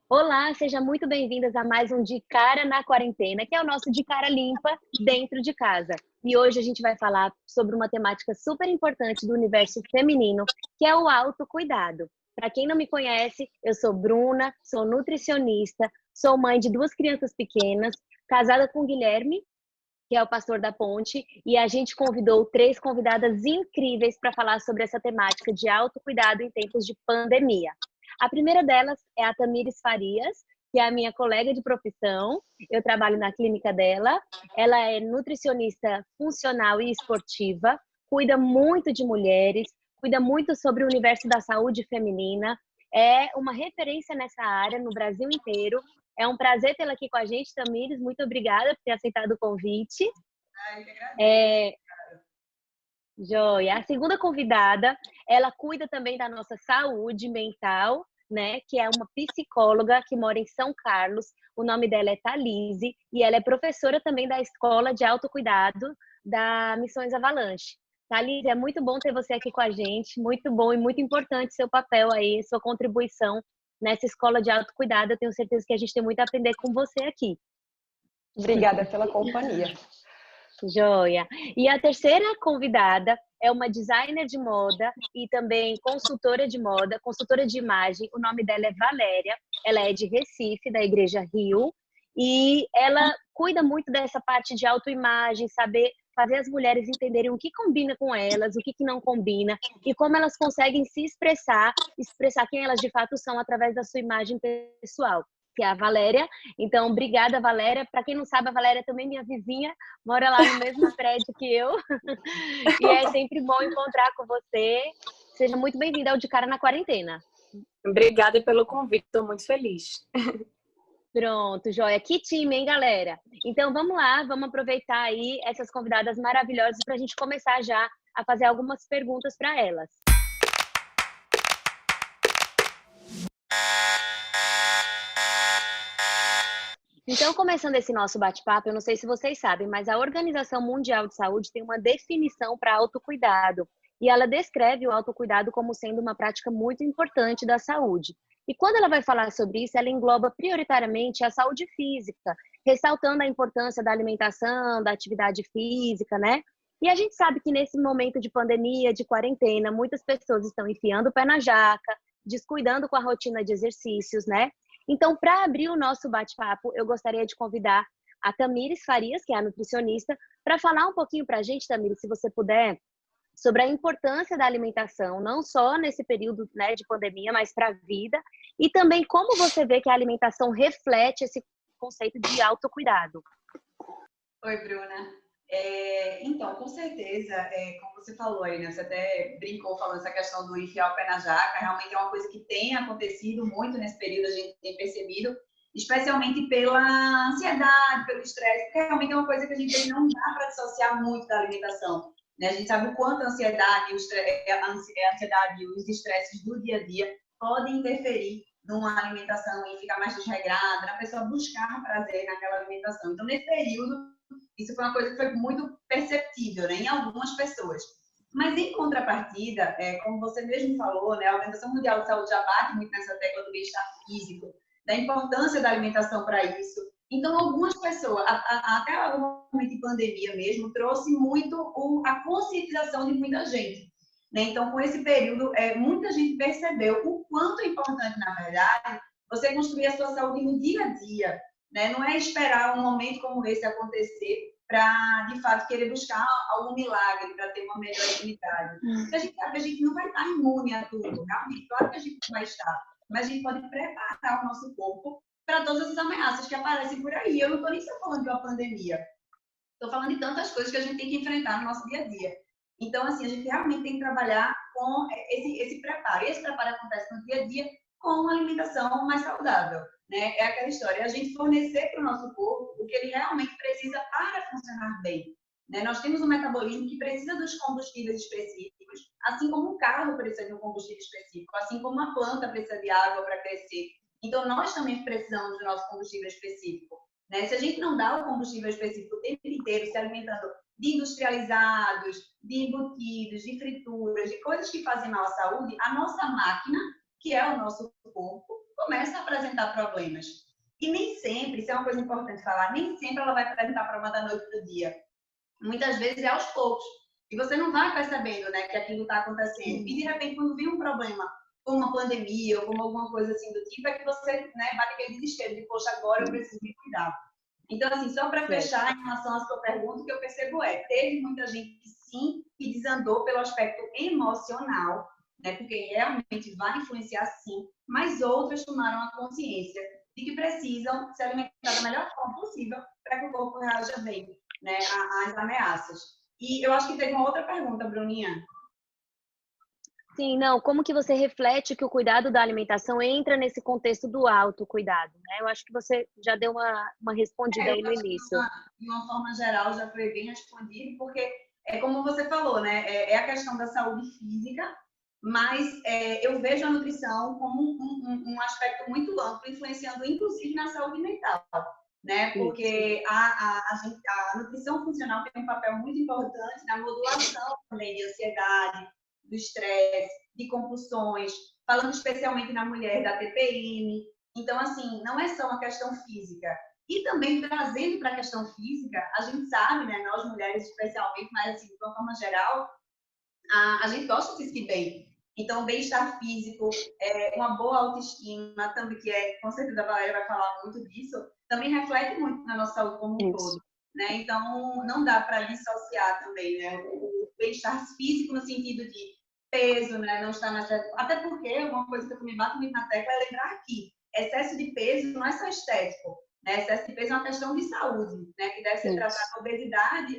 Olá, sejam muito bem-vindas a mais um De Cara na Quarentena, que é o nosso De Cara Limpa dentro de casa. E hoje a gente vai falar sobre uma temática super importante do universo feminino, que é o autocuidado. Para quem não me conhece, eu sou Bruna, sou nutricionista, sou mãe de duas crianças pequenas, casada com o Guilherme, que é o pastor da Ponte, e a gente convidou três convidadas incríveis para falar sobre essa temática de autocuidado em tempos de pandemia. A primeira delas é a Tamires Farias, que é a minha colega de profissão. Eu trabalho na clínica dela. Ela é nutricionista funcional e esportiva, cuida muito de mulheres, cuida muito sobre o universo da saúde feminina, é uma referência nessa área no Brasil inteiro. É um prazer tê-la aqui com a gente, Tamires. Muito obrigada por ter aceitado o convite. Ai, que agradeço. É, Joia. A segunda convidada, ela cuida também da nossa saúde mental, né? Que é uma psicóloga que mora em São Carlos. O nome dela é Thalise e ela é professora também da Escola de Autocuidado da Missões Avalanche. Thalise, é muito bom ter você aqui com a gente. Muito bom e muito importante seu papel aí, sua contribuição nessa escola de autocuidado. Eu tenho certeza que a gente tem muito a aprender com você aqui. Obrigada pela companhia. Joia. E a terceira convidada é uma designer de moda e também consultora de moda, consultora de imagem. O nome dela é Valéria. Ela é de Recife, da Igreja Rio. E ela cuida muito dessa parte de autoimagem, saber fazer as mulheres entenderem o que combina com elas, o que não combina e como elas conseguem se expressar quem elas de fato são através da sua imagem pessoal, que é a Valéria. Então, obrigada, Valéria. Para quem não sabe, a Valéria é também minha vizinha, mora lá no mesmo prédio que eu. E é sempre bom encontrar com você. Seja muito bem-vinda ao De Cara na Quarentena. Obrigada pelo convite, estou muito feliz. Pronto, joia. Que time, hein, galera? Então, vamos lá, vamos aproveitar aí essas convidadas maravilhosas para a gente começar já a fazer algumas perguntas para elas. Então, começando esse nosso bate-papo, eu não sei se vocês sabem, mas a Organização Mundial de Saúde tem uma definição para autocuidado. E ela descreve o autocuidado como sendo uma prática muito importante da saúde. E quando ela vai falar sobre isso, ela engloba prioritariamente a saúde física, ressaltando a importância da alimentação, da atividade física, né? E a gente sabe que nesse momento de pandemia, de quarentena, muitas pessoas estão enfiando o pé na jaca, descuidando com a rotina de exercícios, né? Então, para abrir o nosso bate-papo, eu gostaria de convidar a Tamires Farias, que é a nutricionista, para falar um pouquinho para a gente, Tamires, se você puder, sobre a importância da alimentação, não só nesse período, né, de pandemia, mas para a vida, e também como você vê que a alimentação reflete esse conceito de autocuidado. Oi, Bruna. Então, com certeza, como você falou aí, né? Você até brincou falando essa questão do enfiar o pé na jaca, realmente é uma coisa que tem acontecido muito nesse período, a gente tem percebido, especialmente pela ansiedade, pelo estresse, porque realmente é uma coisa que a gente não dá para dissociar muito da alimentação, né? A gente sabe o quanto a ansiedade, a ansiedade e os estresses do dia a dia podem interferir numa alimentação e ficar mais desregrada, na pessoa buscar prazer naquela alimentação. Então, nesse período, isso foi uma coisa que foi muito perceptível, né, em algumas pessoas. Mas, em contrapartida, como você mesmo falou, né, a Organização Mundial de Saúde já bate muito nessa tecla do bem-estar físico, da importância da alimentação para isso. Então, algumas pessoas, até o momento de pandemia mesmo, trouxe muito a conscientização de muita gente. Né? Então, com esse período, muita gente percebeu o quanto é importante, na verdade, você construir a sua saúde no dia a dia. Né? Não é esperar um momento como esse acontecer para, de fato, querer buscar algum milagre para ter uma melhor imunidade. Porque a gente sabe que a gente não vai estar imune a tudo, realmente. Claro que a gente não vai estar, mas a gente pode preparar o nosso corpo para todas essas ameaças que aparecem por aí. Eu não estou nem só falando de uma pandemia. Estou falando de tantas coisas que a gente tem que enfrentar no nosso dia a dia. Então, assim, a gente realmente tem que trabalhar com esse preparo. E esse preparo acontece no dia a dia com uma alimentação mais saudável. Né? É aquela história, a gente fornecer para o nosso corpo o que ele realmente precisa para funcionar bem. Né? Nós temos um metabolismo que precisa dos combustíveis específicos, assim como um carro precisa de um combustível específico, assim como uma planta precisa de água para crescer. Então, nós também precisamos do nosso combustível específico. Né? Se a gente não dá o combustível específico o tempo inteiro, se alimentando de industrializados, de embutidos, de frituras, de coisas que fazem mal à saúde, a nossa máquina, que é o nosso corpo, começa a apresentar problemas. E nem sempre, isso é uma coisa importante falar, nem sempre ela vai apresentar problema da noite para o dia. Muitas vezes é aos poucos. E você não vai percebendo, né, que aquilo está acontecendo. E, de repente, quando vem um problema, como uma pandemia ou como alguma coisa assim do tipo, é que você, né, bate aquele desespero de, poxa, agora eu preciso me cuidar. Então, assim, só para fechar em relação à sua pergunta, o que eu percebo teve muita gente que sim, que desandou pelo aspecto emocional, né, porque realmente vai influenciar sim, mas outras tomaram a consciência de que precisam se alimentar da melhor forma possível para que o corpo reaja bem, né, às ameaças. E eu acho que teve uma outra pergunta, Bruninha. Sim, não, como que você reflete que o cuidado da alimentação entra nesse contexto do autocuidado, né? Eu acho que você já deu uma respondida aí no início. De uma forma geral, já foi bem respondido, porque é como você falou, né? É a questão da saúde física, mas eu vejo a nutrição como um aspecto muito amplo, influenciando inclusive na saúde mental, né? Porque a nutrição funcional tem um papel muito importante na modulação também de ansiedade, do estresse, de compulsões, falando especialmente na mulher da TPM. Então, assim, não é só uma questão física. E também trazendo para a questão física, a gente sabe, né, nós mulheres especialmente, mas assim, de uma forma geral, a gente gosta de se sentir bem. Então, bem-estar físico, uma boa autoestima, também, que com certeza a Valéria vai falar muito disso, também reflete muito na nossa saúde como um todo. Né? Então, não dá para dissociar também, né? O bem-estar físico no sentido de peso, né? Não está mais... Até porque uma coisa que eu também bato muito na tecla é lembrar que excesso de peso não é só estético, né? Excesso de peso é uma questão de saúde, né? Que deve ser tratada. A obesidade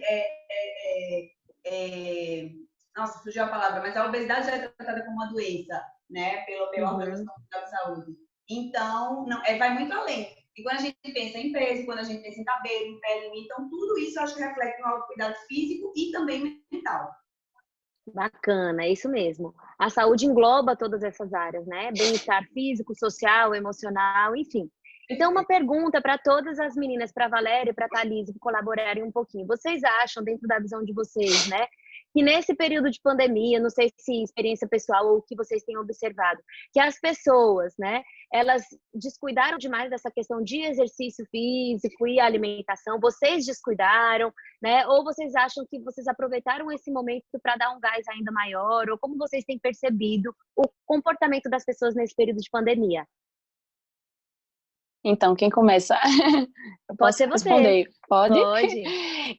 nossa, fugiu a palavra, mas a obesidade já é tratada como uma doença, né? Pela Organização Mundial de Saúde. Então, não, vai muito além. E quando a gente pensa em peso, quando a gente pensa em cabelo, em pele, então tudo isso eu acho que reflete no autocuidado físico e também mental. Bacana, é isso mesmo. A saúde engloba todas essas áreas, né? Bem-estar físico, social, emocional, enfim. Então, uma pergunta para todas as meninas, para a Valéria e para a Thalise, colaborarem um pouquinho. Vocês acham, dentro da visão de vocês, né, que nesse período de pandemia, não sei se experiência pessoal ou o que vocês têm observado, que as pessoas, né, elas descuidaram demais dessa questão de exercício físico e alimentação, vocês descuidaram, né? Ou vocês acham que vocês aproveitaram esse momento para dar um gás ainda maior? Ou como vocês têm percebido o comportamento das pessoas nesse período de pandemia? Então, quem começa? Eu Pode posso ser você. responder? Pode? Pode.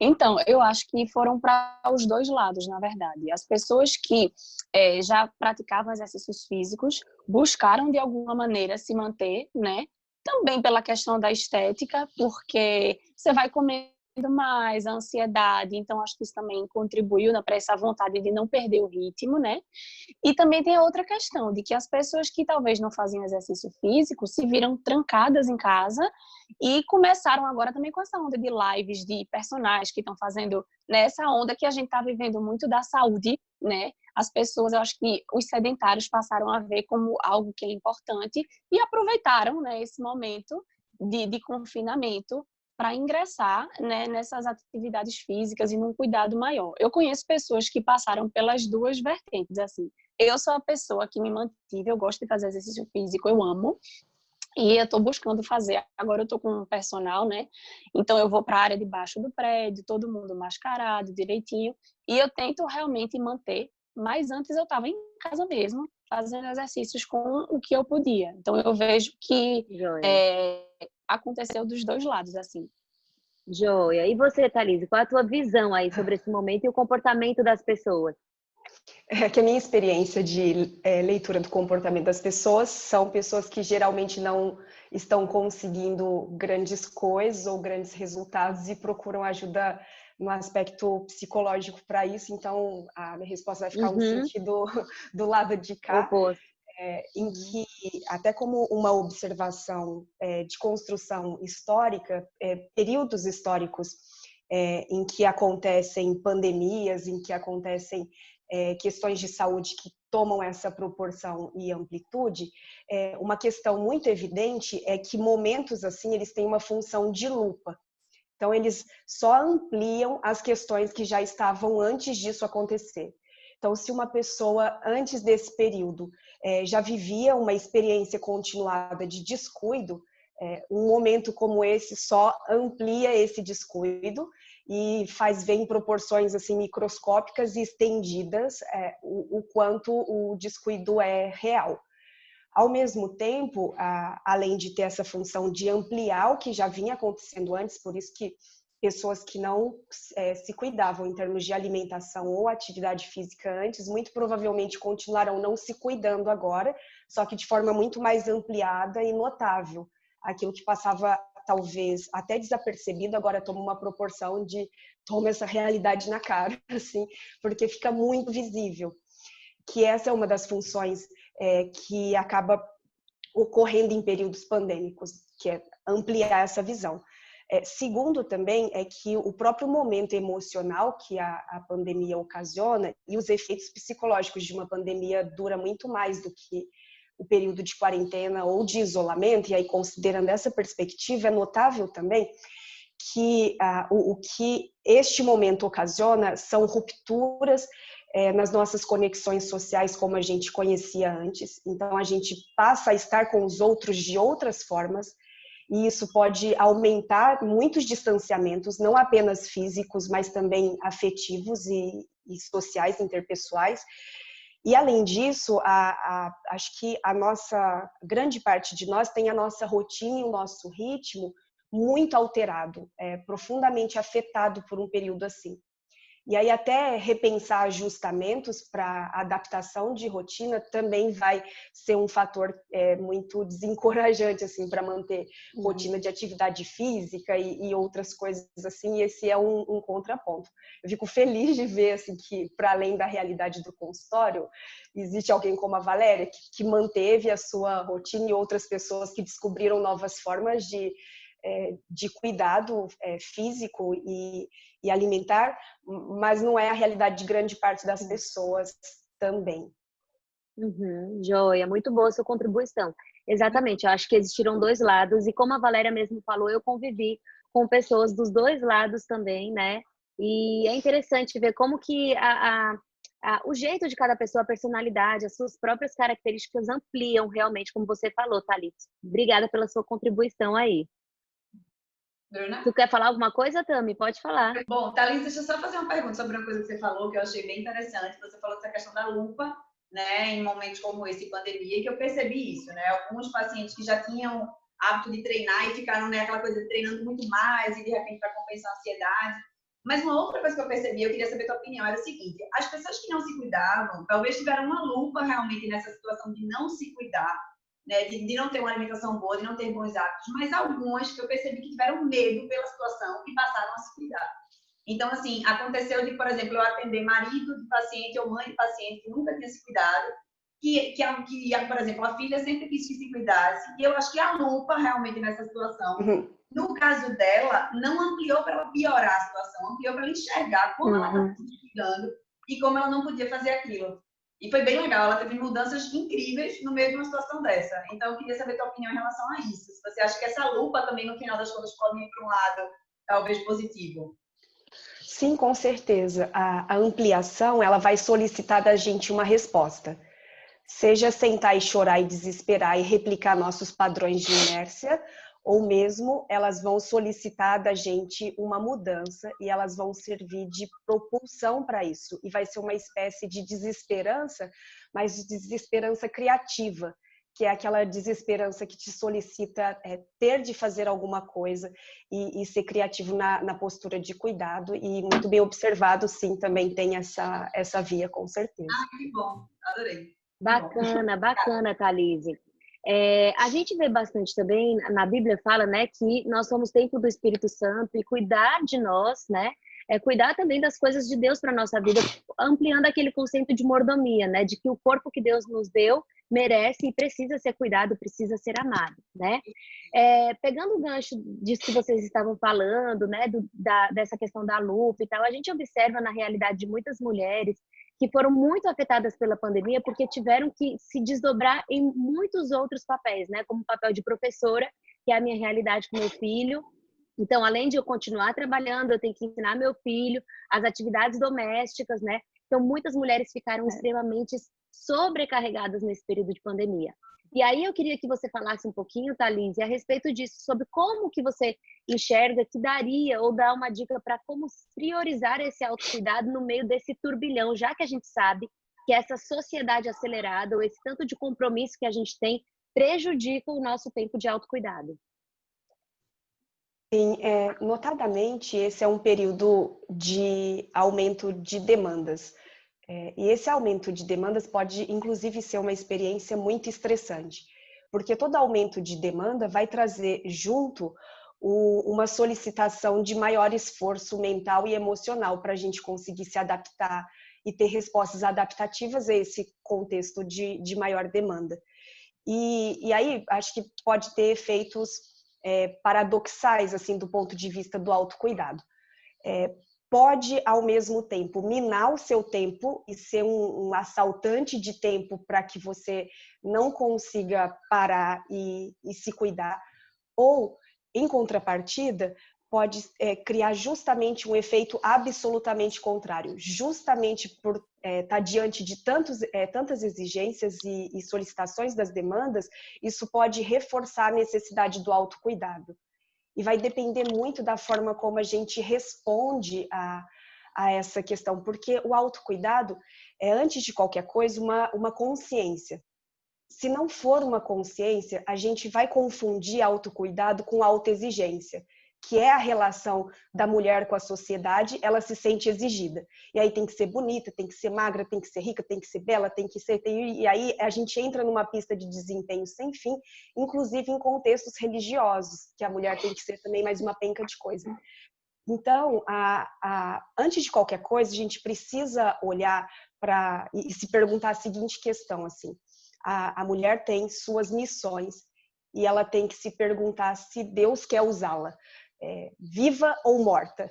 Então, eu acho que foram para os dois lados, na verdade. As pessoas que já praticavam exercícios físicos buscaram, de alguma maneira, se manter, né? Também pela questão da estética, porque você vai comendo mais, a ansiedade, então acho que isso também contribuiu para essa vontade de não perder o ritmo, né? E também tem a outra questão, de que as pessoas que talvez não faziam exercício físico se viram trancadas em casa e começaram agora também com essa onda de lives de personagens que estão fazendo, nessa onda que a gente está vivendo muito da saúde, né? As pessoas, eu acho que os sedentários passaram a ver como algo que é importante e aproveitaram, né, esse momento de confinamento para ingressar, né, nessas atividades físicas e num cuidado maior. Eu conheço pessoas que passaram pelas duas vertentes, assim. Eu sou a pessoa que me mantive, eu gosto de fazer exercício físico, eu amo, e eu estou buscando fazer. Agora eu estou com um personal, né? Então eu vou para a área de baixo do prédio, todo mundo mascarado, direitinho, e eu tento realmente manter, mas antes eu estava em casa mesmo, fazendo exercícios com o que eu podia. Então eu vejo que aconteceu dos dois lados, assim. Joia. E você, Thalise, qual é a tua visão aí sobre esse momento e o comportamento das pessoas? É que a minha experiência de leitura do comportamento das pessoas são pessoas que geralmente não estão conseguindo grandes coisas ou grandes resultados e procuram ajuda no aspecto psicológico para isso. Então, a minha resposta vai ficar no sentido do lado de cá. Oposto. Em que, até como uma observação de construção histórica, períodos históricos em que acontecem pandemias, em que acontecem questões de saúde que tomam essa proporção e amplitude, uma questão muito evidente é que momentos assim, eles têm uma função de lupa. Então, eles só ampliam as questões que já estavam antes disso acontecer. Então, se uma pessoa, antes desse período, já vivia uma experiência continuada de descuido, um momento como esse só amplia esse descuido e faz ver em proporções assim microscópicas e estendidas o quanto o descuido é real. Ao mesmo tempo, além de ter essa função de ampliar o que já vinha acontecendo antes, por isso que pessoas que não se cuidavam em termos de alimentação ou atividade física antes, muito provavelmente continuarão não se cuidando agora, só que de forma muito mais ampliada e notável. Aquilo que passava talvez até desapercebido, agora toma uma proporção de toma essa realidade na cara, assim, porque fica muito visível. Que essa é uma das funções que acaba ocorrendo em períodos pandêmicos, que é ampliar essa visão. Segundo também é que o próprio momento emocional que a pandemia ocasiona e os efeitos psicológicos de uma pandemia dura muito mais do que o período de quarentena ou de isolamento, e aí considerando essa perspectiva, é notável também que o que este momento ocasiona são rupturas nas nossas conexões sociais como a gente conhecia antes. Então, a gente passa a estar com os outros de outras formas, e isso pode aumentar muitos distanciamentos, não apenas físicos, mas também afetivos e sociais, interpessoais. E, além disso, acho que a nossa, grande parte de nós tem a nossa rotina e o nosso ritmo muito alterado, profundamente afetado por um período assim. E aí até repensar ajustamentos para adaptação de rotina também vai ser um fator muito desencorajante assim para manter rotina de atividade física e outras coisas assim. E esse é um contraponto. Eu fico feliz de ver assim que para além da realidade do consultório existe alguém como a Valéria que manteve a sua rotina e outras pessoas que descobriram novas formas de cuidado físico e alimentar, mas não é a realidade de grande parte das pessoas também. Joia, muito boa a sua contribuição. Exatamente, eu acho que existiram dois lados, e como a Valéria mesmo falou, eu convivi com pessoas dos dois lados também, né? E é interessante ver como que o jeito de cada pessoa, a personalidade, as suas próprias características ampliam realmente, como você falou, Thalita. Obrigada pela sua contribuição aí. Bruna? Tu quer falar alguma coisa, Tami? Pode falar. Bom, Thalita, deixa eu só fazer uma pergunta sobre uma coisa que você falou, que eu achei bem interessante. Você falou dessa questão da lupa, né, em momentos como esse, pandemia, que eu percebi isso, né? Alguns pacientes que já tinham hábito de treinar e ficaram naquela coisa de treinando muito mais e, de repente, para compensar a ansiedade. Mas uma outra coisa que eu percebi, eu queria saber a tua opinião, era o seguinte: as pessoas que não se cuidavam, talvez tiveram uma lupa realmente nessa situação de não se cuidar, né, de não ter uma alimentação boa, de não ter bons hábitos, mas algumas que eu percebi que tiveram medo pela situação e passaram a se cuidar. Então, assim, aconteceu de, por exemplo, eu atender marido de paciente ou mãe de paciente que nunca tinha se cuidado, que por exemplo, a filha sempre quis que se cuidasse, e eu acho que a lupa realmente nessa situação, no caso dela, não ampliou para ela piorar a situação, ampliou para ela enxergar como ela estava se cuidando e como ela não podia fazer aquilo. E foi bem legal, ela teve mudanças incríveis no meio de uma situação dessa. Então, eu queria saber a tua opinião em relação a isso. Se você acha que essa lupa também, no final das contas, pode ir para um lado, talvez, positivo. Sim, com certeza. A ampliação, ela vai solicitar da gente uma resposta. Seja sentar e chorar e desesperar e replicar nossos padrões de inércia, ou mesmo elas vão solicitar da gente uma mudança e elas vão servir de propulsão para isso. E vai ser uma espécie de desesperança, mas de desesperança criativa, que é aquela desesperança que te solicita ter de fazer alguma coisa e ser criativo na postura de cuidado. E muito bem observado, sim, também tem essa via, com certeza. Ah, que bom, adorei. Bacana, Thalise. A gente vê bastante também, na Bíblia fala, né, que nós somos templo do Espírito Santo e cuidar de nós, né, cuidar também das coisas de Deus para a nossa vida, ampliando aquele conceito de mordomia, né, de que o corpo que Deus nos deu merece e precisa ser cuidado, precisa ser amado, né. Pegando o gancho disso que vocês estavam falando, né, dessa questão da lupa e tal, a gente observa na realidade de muitas mulheres que foram muito afetadas pela pandemia porque tiveram que se desdobrar em muitos outros papéis, né? Como o papel de professora, que é a minha realidade com meu filho. Então, além de eu continuar trabalhando, eu tenho que ensinar meu filho as atividades domésticas, né? Então, muitas mulheres ficaram extremamente sobrecarregadas nesse período de pandemia. E aí eu queria que você falasse um pouquinho, Thalise, a respeito disso, sobre como que você enxerga que daria ou dá uma dica para como priorizar esse autocuidado no meio desse turbilhão, já que a gente sabe que essa sociedade acelerada ou esse tanto de compromisso que a gente tem prejudica o nosso tempo de autocuidado. Sim, notadamente, esse é um período de aumento de demandas. E esse aumento de demandas pode, inclusive, ser uma experiência muito estressante, porque todo aumento de demanda vai trazer junto uma solicitação de maior esforço mental e emocional para a gente conseguir se adaptar e ter respostas adaptativas a esse contexto de maior demanda. E aí, acho que pode ter efeitos paradoxais, assim, do ponto de vista do autocuidado. Pode, ao mesmo tempo, minar o seu tempo e ser um assaltante de tempo para que você não consiga parar e se cuidar. Ou, em contrapartida, pode criar justamente um efeito absolutamente contrário. Justamente por estar diante de tantas exigências e solicitações das demandas, isso pode reforçar a necessidade do autocuidado. E vai depender muito da forma como a gente responde a essa questão, porque o autocuidado é, antes de qualquer coisa, uma consciência. Se não for uma consciência, a gente vai confundir autocuidado com autoexigência, que é a relação da mulher com a sociedade, ela se sente exigida. E aí tem que ser bonita, tem que ser magra, tem que ser rica, tem que ser bela, tem que ser... E aí a gente entra numa pista de desempenho sem fim, inclusive em contextos religiosos, que a mulher tem que ser também mais uma penca de coisa. Então, antes de qualquer coisa, a gente precisa olhar e se perguntar a seguinte questão, assim, a mulher tem suas missões e ela tem que se perguntar se Deus quer usá-la, viva ou morta.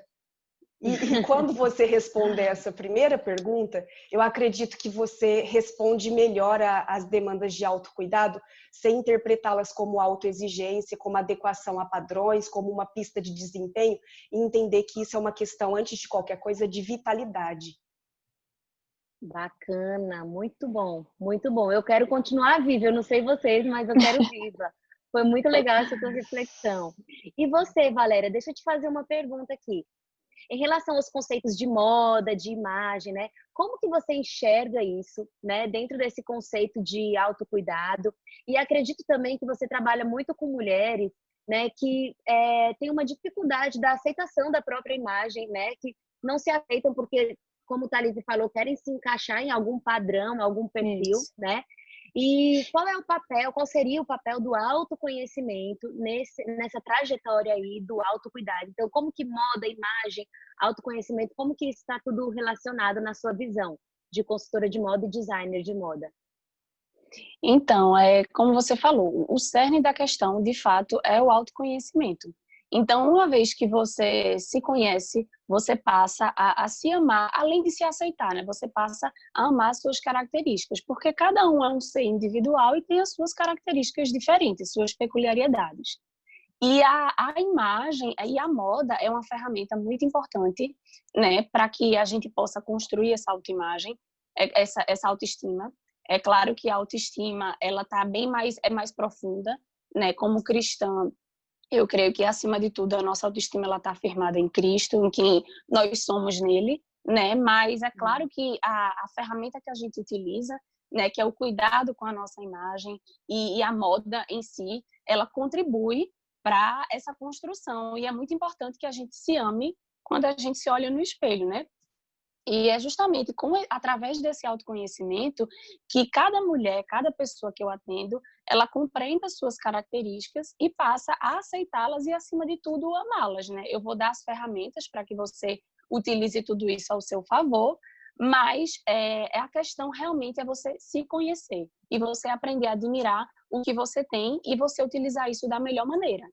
E quando você responder essa primeira pergunta, eu acredito que você responde melhor às demandas de autocuidado, sem interpretá-las como autoexigência, como adequação a padrões, como uma pista de desempenho, e entender que isso é uma questão, antes de qualquer coisa, de vitalidade. Bacana, muito bom, muito bom. Eu quero continuar viva, eu não sei vocês, mas eu quero viva. Foi muito legal essa tua reflexão. E você, Valéria, deixa eu te fazer uma pergunta aqui. Em relação aos conceitos de moda, de imagem, né? Como que você enxerga isso, né? Dentro desse conceito de autocuidado? E acredito também que você trabalha muito com mulheres, né? Que têm uma dificuldade da aceitação da própria imagem, né? Que não se aceitam porque, como o Thalise falou, querem se encaixar em algum padrão, algum perfil, Isso. né? E qual seria o papel do autoconhecimento nessa trajetória aí do autocuidado? Então, como que moda, imagem, autoconhecimento, como que está tudo relacionado na sua visão de consultora de moda e designer de moda? Então, como você falou, o cerne da questão, de fato, é o autoconhecimento. Então, uma vez que você se conhece, você passa a se amar, além de se aceitar, né? Você passa a amar as suas características, porque cada um é um ser individual e tem as suas características diferentes, suas peculiaridades. E a imagem e a moda é uma ferramenta muito importante, né, para que a gente possa construir essa autoimagem, essa autoestima. É claro que a autoestima, ela tá é mais profunda, né? Como cristã, eu creio que, acima de tudo, a nossa autoestima ela está firmada em Cristo, em quem nós somos nele, né? Mas é claro que a ferramenta que a gente utiliza, né, que é o cuidado com a nossa imagem e a moda em si, ela contribui para essa construção. E é muito importante que a gente se ame quando a gente se olha no espelho, né? E é justamente através desse autoconhecimento que cada mulher, cada pessoa que eu atendo, ela compreende as suas características e passa a aceitá-las e, acima de tudo, amá-las, né? Eu vou dar as ferramentas para que você utilize tudo isso ao seu favor, mas a questão realmente é você se conhecer e você aprender a admirar o que você tem e você utilizar isso da melhor maneira.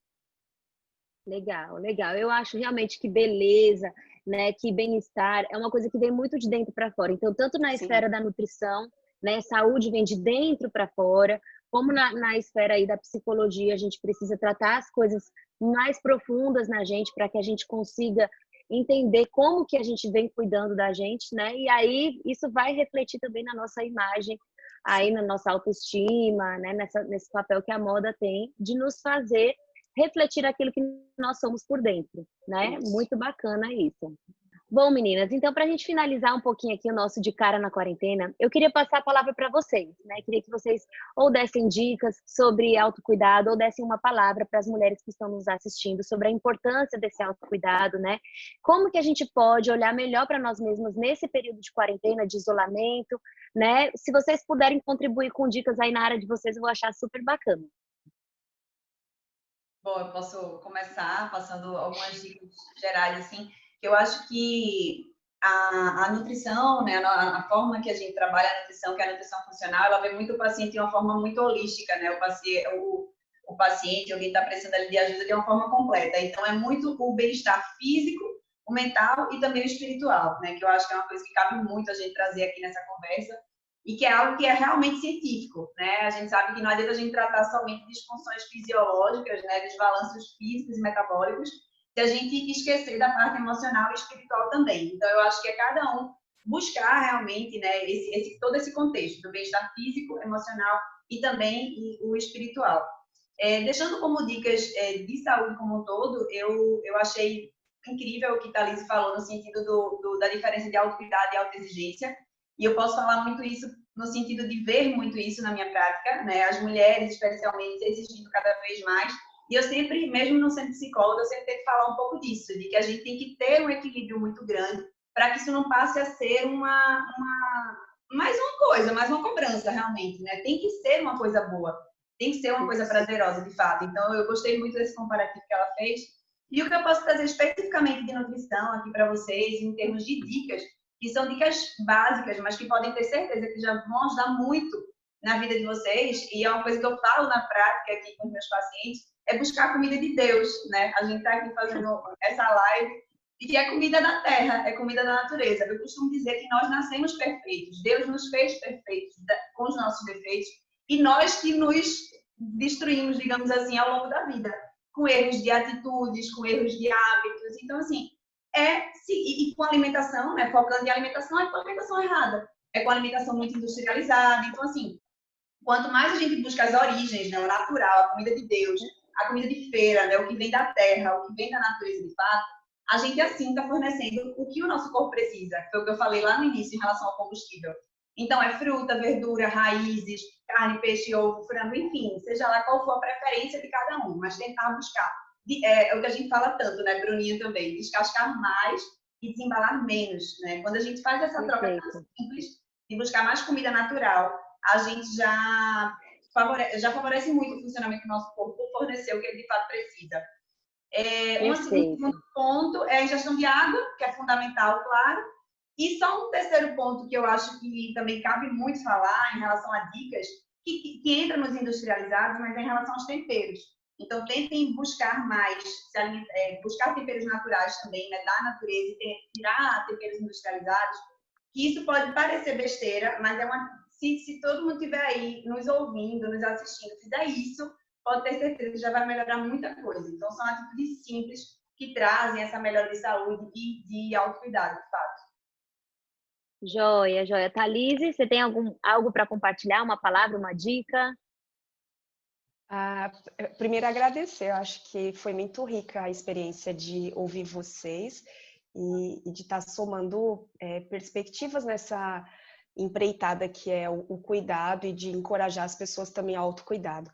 Legal, legal. Eu acho realmente que beleza, né, que bem-estar é uma coisa que vem muito de dentro para fora. Então, tanto na Sim. esfera da nutrição, né, saúde vem de dentro para fora, como na esfera aí da psicologia, a gente precisa tratar as coisas mais profundas na gente para que a gente consiga entender como que a gente vem cuidando da gente, né? E aí isso vai refletir também na nossa imagem, aí na nossa autoestima, né? Nesse papel que a moda tem de nos fazer refletir aquilo que nós somos por dentro, né? Muito bacana isso. Bom, meninas, então, para a gente finalizar um pouquinho aqui o nosso De Cara na Quarentena, eu queria passar a palavra para vocês, né? Queria que vocês ou dessem dicas sobre autocuidado ou dessem uma palavra para as mulheres que estão nos assistindo sobre a importância desse autocuidado, né? Como que a gente pode olhar melhor para nós mesmos nesse período de quarentena, de isolamento, né? Se vocês puderem contribuir com dicas aí na área de vocês, eu vou achar super bacana. Bom, eu posso começar passando algumas dicas gerais, assim. Eu acho que a nutrição, né, a forma que a gente trabalha a nutrição, que é a nutrição funcional, ela vê muito o paciente de uma forma muito holística, né? O paciente, alguém está precisando ali de ajuda de uma forma completa. Então, é muito o bem-estar físico, o mental e também o espiritual, né? Que eu acho que é uma coisa que cabe muito a gente trazer aqui nessa conversa e que é algo que é realmente científico, né? A gente sabe que não adianta a gente tratar somente de disfunções fisiológicas, né? Desbalanços físicos e metabólicos, se a gente esquecer da parte emocional e espiritual também. Então, eu acho que é cada um buscar realmente, né, todo esse contexto do bem-estar físico, emocional e também o espiritual. Deixando como dicas de saúde como um todo, eu achei incrível o que a Thalise falou no sentido da diferença de autocuidado e autoexigência. E eu posso falar muito isso no sentido de ver muito isso na minha prática, né? As mulheres, especialmente, exigindo cada vez mais. E eu sempre, mesmo não sendo psicóloga, eu sempre tenho que falar um pouco disso, de que a gente tem que ter um equilíbrio muito grande para que isso não passe a ser mais uma coisa, mais uma cobrança, realmente, né? Tem que ser uma coisa boa, tem que ser uma coisa prazerosa, de fato. Então, eu gostei muito desse comparativo que ela fez. E o que eu posso trazer especificamente de nutrição aqui para vocês, em termos de dicas, que são dicas básicas, mas que podem ter certeza que já vão ajudar muito na vida de vocês, e é uma coisa que eu falo na prática aqui com os meus pacientes, é buscar a comida de Deus, né? A gente está aqui fazendo essa live, e que é comida da terra, é comida da natureza. Eu costumo dizer que nós nascemos perfeitos, Deus nos fez perfeitos com os nossos defeitos, e nós que nos destruímos, digamos assim, ao longo da vida, com erros de atitudes, com erros de hábitos. Então, assim, e com alimentação, né? Focando em alimentação, é com alimentação errada, é com alimentação muito industrializada. Então, assim, quanto mais a gente busca as origens, né, o natural, a comida de Deus, a comida de feira, né, o que vem da terra, o que vem da natureza de fato, a gente assim está fornecendo o que o nosso corpo precisa, que foi o que eu falei lá no início em relação ao combustível. Então, é fruta, verdura, raízes, carne, peixe, ovo, frango, enfim, seja lá qual for a preferência de cada um, mas tentar buscar. É o que a gente fala tanto, né, Bruninha também, descascar mais e desembalar menos, né? Quando a gente faz essa troca tão simples de buscar mais comida natural, a gente já favorece muito o funcionamento do nosso corpo por fornecer o que ele de fato precisa. Um segundo ponto é a ingestão de água, que é fundamental, claro. E só um terceiro ponto que eu acho que também cabe muito falar em relação a dicas, que entra nos industrializados, mas é em relação aos temperos. Então, tentem buscar mais, buscar temperos naturais também, né, da natureza, e tirar temperos industrializados, que isso pode parecer besteira, mas se todo mundo estiver aí nos ouvindo, nos assistindo, fizer isso, pode ter certeza que já vai melhorar muita coisa. Então, são atitudes simples que trazem essa melhora de saúde e de autocuidado, de fato. Joia, joia. Thalise, você tem algo para compartilhar? Uma palavra, uma dica? Primeiro, agradecer. Eu acho que foi muito rica a experiência de ouvir vocês e de estar somando perspectivas nessa empreitada que é o cuidado e de encorajar as pessoas também ao autocuidado.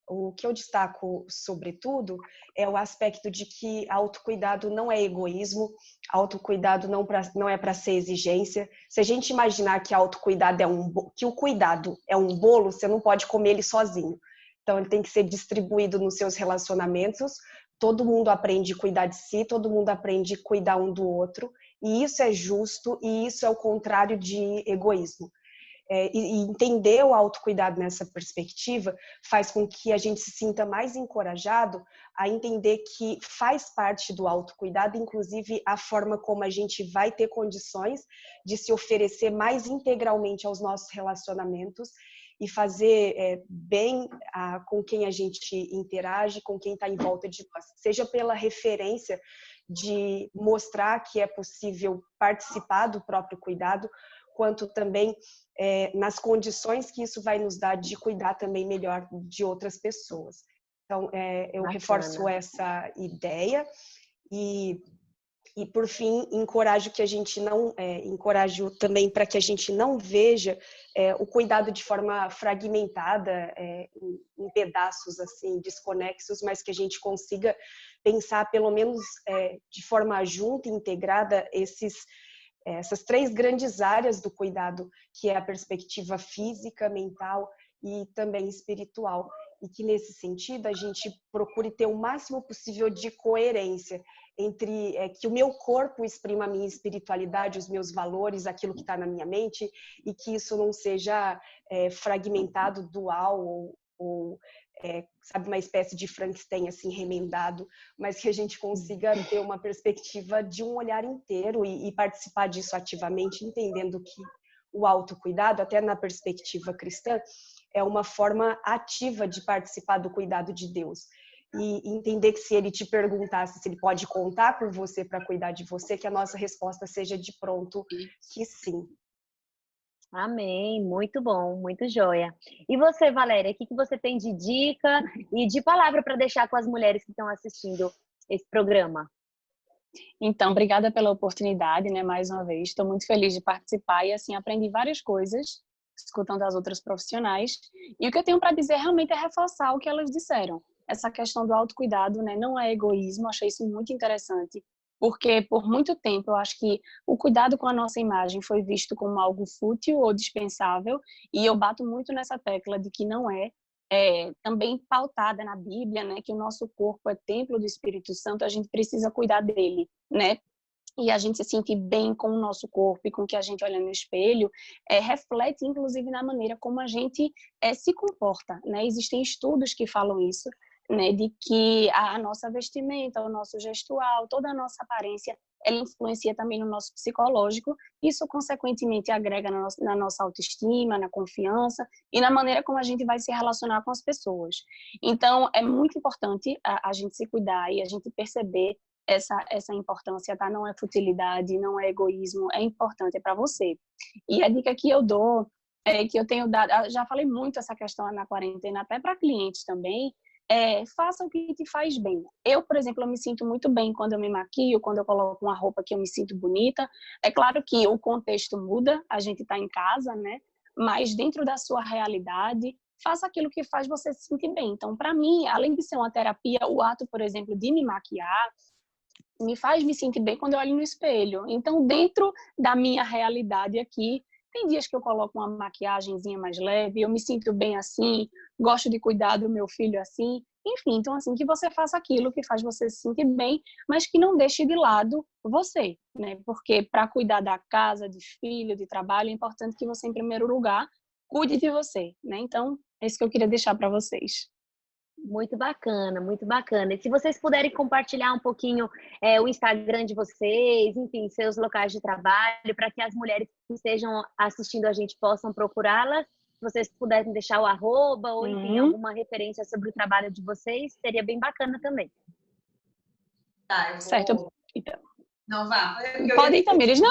O que eu destaco, sobretudo, é o aspecto de que autocuidado não é egoísmo, autocuidado não é para ser exigência. Se a gente imaginar que autocuidado que o cuidado é um bolo, você não pode comer ele sozinho. Então, ele tem que ser distribuído nos seus relacionamentos. Todo mundo aprende a cuidar de si, todo mundo aprende a cuidar um do outro. E isso é justo, e isso é o contrário de egoísmo. E entender o autocuidado nessa perspectiva faz com que a gente se sinta mais encorajado a entender que faz parte do autocuidado, inclusive a forma como a gente vai ter condições de se oferecer mais integralmente aos nossos relacionamentos e fazer bem com quem a gente interage, com quem está em volta de nós, seja pela referência de mostrar que é possível participar do próprio cuidado, quanto também nas condições que isso vai nos dar de cuidar também melhor de outras pessoas. Então, eu reforço essa ideia e por fim, encorajo também para que a gente não veja o cuidado de forma fragmentada, em pedaços assim desconexos, mas que a gente consiga pensar pelo menos de forma junta e integrada essas 3 grandes áreas do cuidado, que é a perspectiva física, mental e também espiritual. E que, nesse sentido, a gente procure ter o máximo possível de coerência entre que o meu corpo exprima a minha espiritualidade, os meus valores, aquilo que está na minha mente, e que isso não seja fragmentado, dual ou sabe, uma espécie de Frankenstein assim remendado, mas que a gente consiga ter uma perspectiva de um olhar inteiro e participar disso ativamente, entendendo que o autocuidado, até na perspectiva cristã, é uma forma ativa de participar do cuidado de Deus. E entender que se ele te perguntasse se ele pode contar com você para cuidar de você, que a nossa resposta seja de pronto que sim. Amém, muito bom, muito joia. E você, Valéria, o que você tem de dica e de palavra para deixar com as mulheres que estão assistindo esse programa? Então, obrigada pela oportunidade, né, mais uma vez. Estou muito feliz de participar e, assim, aprendi várias coisas escutando as outras profissionais. E o que eu tenho para dizer realmente é reforçar o que elas disseram. Essa questão do autocuidado, né, não é egoísmo, achei isso muito interessante, porque por muito tempo eu acho que o cuidado com a nossa imagem foi visto como algo fútil ou dispensável, e eu bato muito nessa tecla de que não é, também pautada na Bíblia, né, que o nosso corpo é templo do Espírito Santo, a gente precisa cuidar dele, né? E a gente se sentir bem com o nosso corpo e com o que a gente olha no espelho, reflete, inclusive, na maneira como a gente se comporta, né? Existem estudos que falam isso, né? De que a nossa vestimenta, o nosso gestual, toda a nossa aparência, ela influencia também no nosso psicológico. Isso, consequentemente, agrega na nossa autoestima, na confiança e na maneira como a gente vai se relacionar com as pessoas. Então, é muito importante a gente se cuidar e a gente perceber essa importância, tá? Não é futilidade, não é egoísmo, é importante, é para você. E a dica que eu dou, que eu tenho dado, já falei muito essa questão na quarentena, até para clientes também, faça o que te faz bem. Eu, por exemplo, eu me sinto muito bem quando eu me maquio, quando eu coloco uma roupa que eu me sinto bonita. É claro que o contexto muda, a gente está em casa, né? Mas dentro da sua realidade, faça aquilo que faz você se sentir bem. Então, para mim, além de ser uma terapia, o ato, por exemplo, de me maquiar, me faz me sentir bem quando eu olho no espelho. Então, dentro da minha realidade aqui, tem dias que eu coloco uma maquiagenzinha mais leve, eu me sinto bem assim, gosto de cuidar do meu filho assim. Enfim, então, assim, que você faça aquilo que faz você se sentir bem, mas que não deixe de lado você, né? Porque para cuidar da casa, de filho, de trabalho, é importante que você, em primeiro lugar, cuide de você, né? Então, é isso que eu queria deixar para vocês. Muito bacana, muito bacana. E se vocês puderem compartilhar um pouquinho o Instagram de vocês, enfim, seus locais de trabalho, para que as mulheres que estejam assistindo a gente possam procurá-las, se vocês puderem deixar o arroba ou, enfim, alguma referência sobre o trabalho de vocês, seria bem bacana também. Tá, eu vou... Certo. Não, vá. Pode ir, Tamires. Não.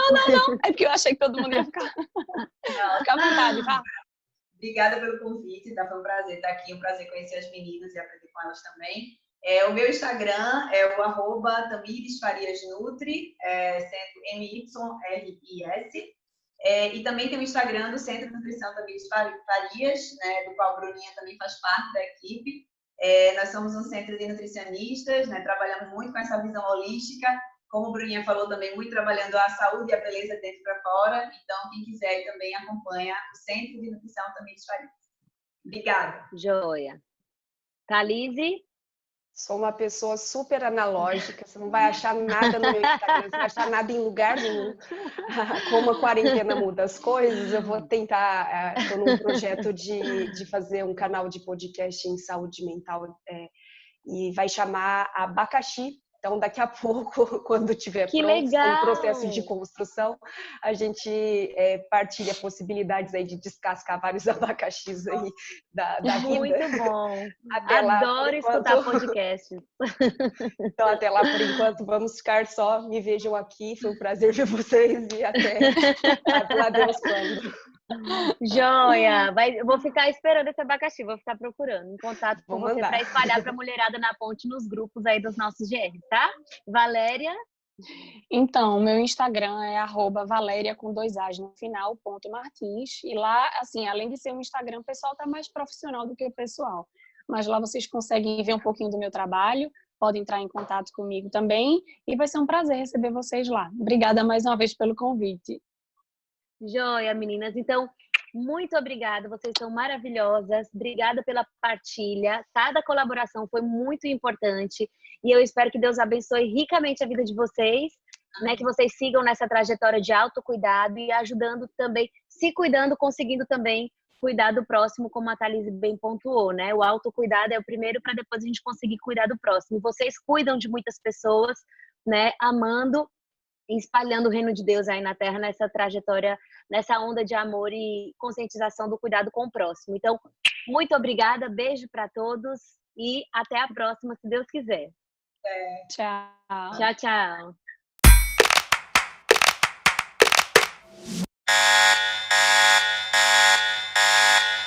É porque eu achei que todo mundo ia ficar. Não, fica à vontade, vá. Obrigada pelo convite, tá? Foi um prazer estar aqui, um prazer conhecer as meninas e aprender com elas também. O meu Instagram é o @TamiresFariasNutri, centro MYRIS. E também tem o Instagram do Centro de Nutrição Tamires Farias, né, do qual a Bruninha também faz parte da equipe. Nós somos um centro de nutricionistas, né, trabalhamos muito com essa visão holística, como a Bruninha falou também, muito trabalhando a saúde e a beleza dentro para fora. Então, quem quiser também acompanha o Centro de Nutrição Tamires Farias. Obrigada. Joia. Thalise? Sou uma pessoa super analógica, você não vai achar nada no meu Instagram, você não vai achar nada em lugar nenhum. Como a quarentena muda as coisas, eu vou tentar, estou num projeto de fazer um canal de podcast em saúde mental, e vai chamar Abacaxi Então, daqui a pouco, quando tiver Que pronto, legal! em processo de construção, a gente partilha possibilidades aí de descascar vários abacaxis aí da vida. Muito bom. Até lá, por Adoro enquanto. escutar podcasts. Então, até lá, por enquanto, vamos ficar só. Me vejam aqui. Foi um prazer ver vocês e até lá Deus quando. Joia! Vou ficar esperando esse abacaxi, vou ficar procurando, em contato com Vou você mandar. para espalhar para a mulherada na ponte nos grupos aí dos nossos GRs, tá? Valéria? Então, o meu Instagram é @Valéria com 2 As no final, _Martins. E lá, assim, além de ser um Instagram, o pessoal tá mais profissional do que o pessoal. Mas lá vocês conseguem ver um pouquinho do meu trabalho, podem entrar em contato comigo também. E vai ser um prazer receber vocês lá. Obrigada mais uma vez pelo convite. Joia, meninas. Então, muito obrigada, vocês são maravilhosas. Obrigada pela partilha. Cada colaboração foi muito importante e eu espero que Deus abençoe ricamente a vida de vocês, né? Que vocês sigam nessa trajetória de autocuidado e ajudando também, se cuidando, conseguindo também cuidar do próximo, como a Thalise bem pontuou, né? O autocuidado é o primeiro para depois a gente conseguir cuidar do próximo. E vocês cuidam de muitas pessoas, né? Amando e espalhando o reino de Deus aí na Terra nessa trajetória, nessa onda de amor e conscientização do cuidado com o próximo. Então, muito obrigada, beijo para todos e até a próxima, se Deus quiser. Tchau. Tchau, tchau.